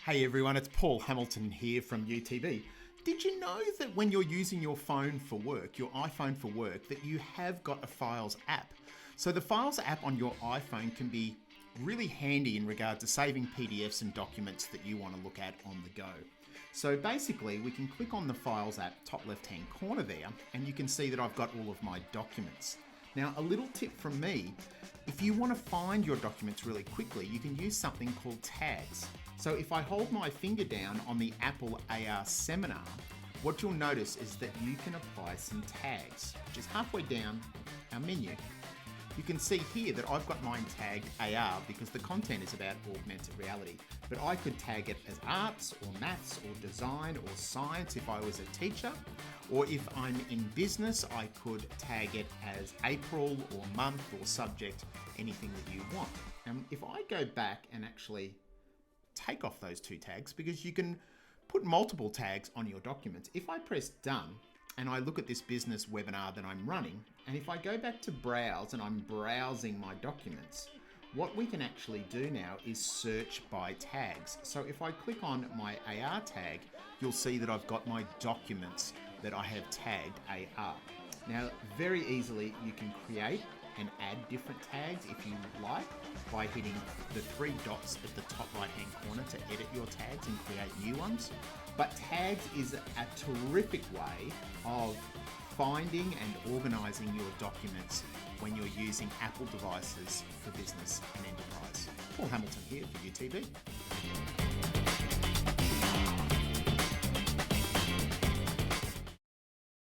Hey everyone, it's Paul Hamilton here from UTB. Did you know that when you're using your phone for work, your iPhone for work, that you have got a Files app? So the Files app on your iPhone can be really handy in regard to saving PDFs and documents that you want to look at on the go. So basically we can click on the Files app, top left hand corner there, and you can see that I've got all of my documents. Now, a little tip from me, if you want to find your documents really quickly, you can use something called tags. So if I hold my finger down on the Apple AR seminar, what you'll notice is that you can apply some tags, which is halfway down our menu. You can see here that I've got mine tagged AR because the content is about augmented reality, but I could tag it as arts or maths or design or science if I was a teacher, or if I'm in business, I could tag it as April or month or subject, anything that you want. And if I go back and actually take off those two tags, because you can put multiple tags on your documents. If I press done and I look at this business webinar that I'm running, and if I go back to browse and I'm browsing my documents, what we can actually do now is search by tags. So if I click on my AR tag, you'll see that I've got my documents that I have tagged AR. Now, very easily you can create and add different tags if you like by hitting the three dots at the top right hand corner to edit your tags and create new ones. But tags is a terrific way of finding and organizing your documents when you're using Apple devices for business and enterprise. Paul Hamilton here for UTB.